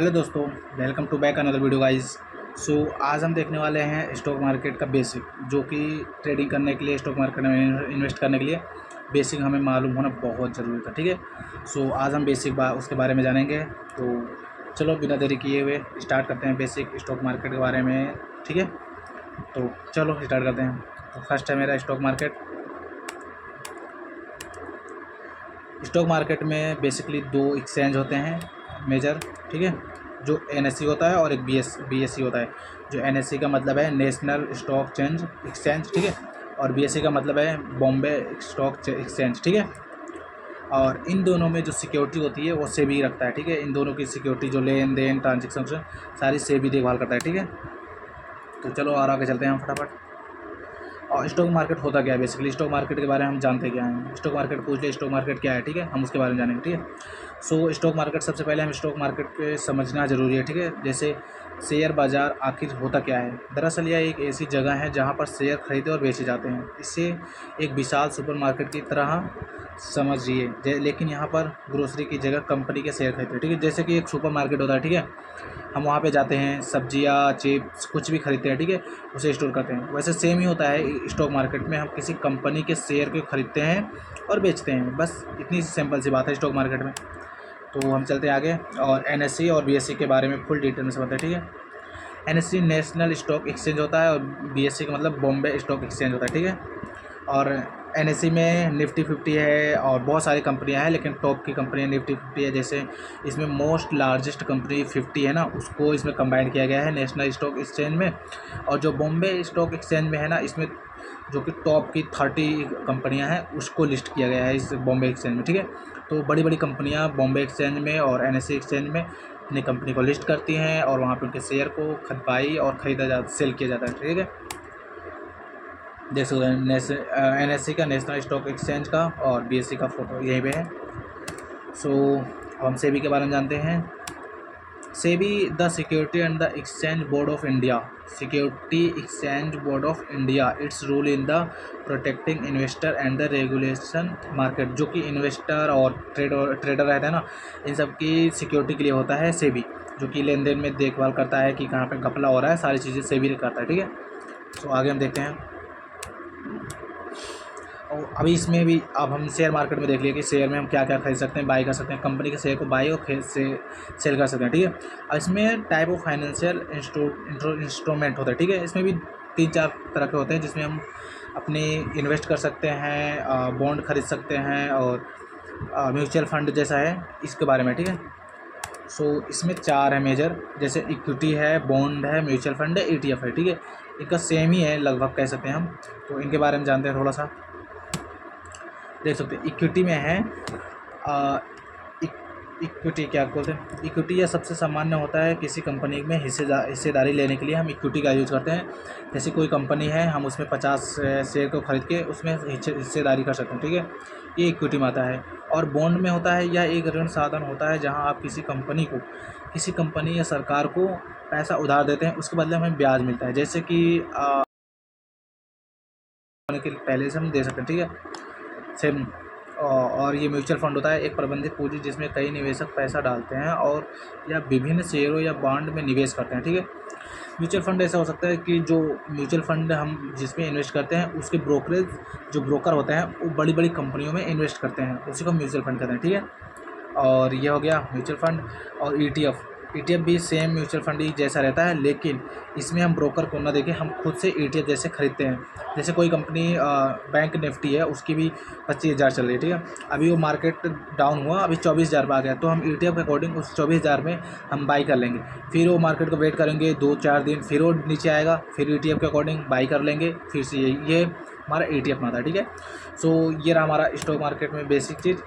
Hello दोस्तों, welcome to back another video guys. आज हम देखने वाले हैं स्टॉक मार्केट का बेसिक, जो कि ट्रेडिंग करने के लिए, स्टॉक मार्केट में इन्वेस्ट करने के लिए बेसिक हमें मालूम होना बहुत ज़रूरी था। ठीक है, आज हम बेसिक उसके बारे में जानेंगे। तो चलो बिना देरी किए हुए स्टार्ट करते हैं बेसिक स्टॉक मार्केट के बारे में। ठीक है, तो चलो स्टार्ट करते हैं। तो फर्स्ट है मेरा स्टॉक मार्केट। स्टॉक मार्केट में बेसिकली दो एक्सचेंज होते हैं मेजर। ठीक है, जो एनएससी होता है और एक बीएससी होता है। जो एनएससी का मतलब है नेशनल स्टॉक चेंज एक्सचेंज। ठीक है, और बीएससी का मतलब है बॉम्बे स्टॉक एक्सचेंज। ठीक है, और इन दोनों में जो सिक्योरिटी होती है वो सेबी रखता है। ठीक है, इन दोनों की सिक्योरिटी, जो लेन देन ट्रांजेक्शन सारी सेबी देखभाल करता है। ठीक है, तो चलो और आगे चलते हैं हम फटाफट। और स्टॉक मार्केट होता क्या है बेसिकली, स्टॉक मार्केट के बारे में हम जानते क्या हैं। स्टॉक मार्केट पूछ ले स्टॉक मार्केट क्या है, ठीक है, हम उसके बारे में जानेंगे। ठीक है, स्टॉक मार्केट, सबसे पहले हम स्टॉक मार्केट के समझना ज़रूरी है। ठीक है, जैसे शेयर बाज़ार आखिर होता क्या है। दरअसल यह एक ऐसी जगह है जहाँ पर शेयर खरीदे और बेचे जाते हैं। इसे एक विशाल सुपरमार्केट की तरह समझिए, लेकिन यहाँ पर ग्रोसरी की जगह कंपनी के शेयर खरीदते हैं। ठीक है, जैसे कि एक सुपरमार्केट होता है। ठीक है, हम वहाँ पे जाते हैं, सब्जियाँ, चिप्स कुछ भी खरीदते हैं। ठीक है, उसे स्टोर करते हैं। वैसे सेम ही होता है स्टॉक मार्केट में, हम किसी कंपनी के शेयर को खरीदते हैं और बेचते हैं। बस इतनी सिंपल सी बात है स्टॉक मार्केट में। तो हम चलते हैं आगे और एनएससी और बीएससी के बारे में फुल डिटेल में समझते हैं। ठीक है, एनएससी नेशनल स्टॉक एक्सचेंज होता है और बीएससी का मतलब बॉम्बे स्टॉक एक्सचेंज होता है। ठीक है, और एनएससी में निफ्टी 50 है और बहुत सारी कंपनियां हैं, लेकिन टॉप की कंपनी निफ्टी 50 है। जैसे इसमें मोस्ट लार्जेस्ट कंपनी 50 है ना, उसको इसमें कंबाइन किया गया है नेशनल स्टॉक एक्सचेंज में। और जो बॉम्बे स्टॉक एक्सचेंज में है ना, इसमें जो कि टॉप की 30 कंपनियां हैं उसको लिस्ट किया गया है इस बॉम्बे एक्सचेंज में। ठीक है, तो बड़ी बड़ी कंपनियां बॉम्बे एक्सचेंज में और एनएससी एक्सचेंज में अपनी कंपनी को लिस्ट करती हैं और वहाँ पर उनके शेयर को बाई और ख़रीदा सेल किया जाता है। ठीक है, देख सकते हैं एनएससी का, नेशनल स्टॉक एक्सचेंज का, और बीएससी का फोटो यहीं पे है। हम सेबी के बारे में जानते हैं। SEBI the security and the exchange board of India. Security exchange board of India, its role in the protecting investor and the regulation market. जो कि इन्वेस्टर और ट्रेडर रहते हैं ना, इन सब की सिक्योरिटी के लिए होता है सेबी, जो कि लेन देन में देखभाल करता है कि कहाँ पे घपला हो रहा है, सारी चीज़ें सेबी करता है। ठीक है, आगे हम देखते हैं। और अभी इसमें भी अब हम शेयर मार्केट में देख लिए कि शेयर में हम क्या क्या खरीद सकते हैं, बाई कर सकते हैं, कंपनी के शेयर को बाई और सेल कर सकते हैं। ठीक है, और इसमें टाइप ऑफ फाइनेंशियल इंस्ट्रूमेंट होता है। ठीक है, इसमें भी 3-4 तरह के होते हैं, जिसमें हम अपने इन्वेस्ट कर सकते हैं, बॉन्ड खरीद सकते हैं और म्यूचुअल फंड जैसा है इसके बारे में। ठीक है, इसमें 4 है मेजर, जैसे इक्विटी है, बॉन्ड है, म्यूचुअल फंड है, ETF है। ठीक है, इनका सेम ही है लगभग कह सकते हैं हम। तो इनके बारे में जानते हैं थोड़ा सा, देख सकते हैं। इक्विटी में है इक्विटी क्या बोलते हैं, इक्विटी यह सबसे सामान्य होता है किसी कंपनी में हिस्सेदारी लेने के लिए हम इक्विटी का यूज़ करते हैं। जैसे कोई कंपनी है, हम उसमें 50 शेयर को खरीद के उसमें हिस्सेदारी कर सकते हैं। ठीक है, ये इक्विटी में आता है। और बॉन्ड में होता है, यह एक ऋण साधन होता है जहां आप किसी कंपनी या सरकार को पैसा उधार देते हैं, उसके बदले हमें ब्याज मिलता है। जैसे कि पहले से हम दे सकते हैं। ठीक है, सेम। और ये म्यूचुअल फंड होता है, एक प्रबंधित पूंजी जिसमें कई निवेशक पैसा डालते हैं और या विभिन्न शेयरों या बॉन्ड में निवेश करते हैं। ठीक है, म्यूचुअल फंड ऐसा हो सकता है कि जो म्यूचुअल फंड हम जिसमें इन्वेस्ट करते हैं, उसके ब्रोकरेज जो ब्रोकर होते हैं वो बड़ी बड़ी कंपनियों में इन्वेस्ट करते हैं, उसी को म्यूचुअल फंड कहते हैं। ठीक है, और ये हो गया म्यूचुअल फंड। और ETF भी सेम म्यूचुअल फंड ही जैसा रहता है, लेकिन इसमें हम ब्रोकर को ना देके हम खुद से ETF जैसे खरीदते हैं। जैसे कोई कंपनी बैंक निफ्टी है, उसकी भी 25,000 चल रही है। ठीक है, अभी वो मार्केट डाउन हुआ, अभी 24,000 पर आ गया, तो हम ETF के अकॉर्डिंग उस 24,000 में हम बाई कर लेंगे। फिर वो मार्केट को वेट करेंगे 2-4 दिन, फिर वो नीचे आएगा, फिर ETF के अकॉर्डिंग बाई कर लेंगे, फिर से ये हमारा ETF में आता है। ठीक है, ये रहा हमारा स्टॉक मार्केट में बेसिक चीज़।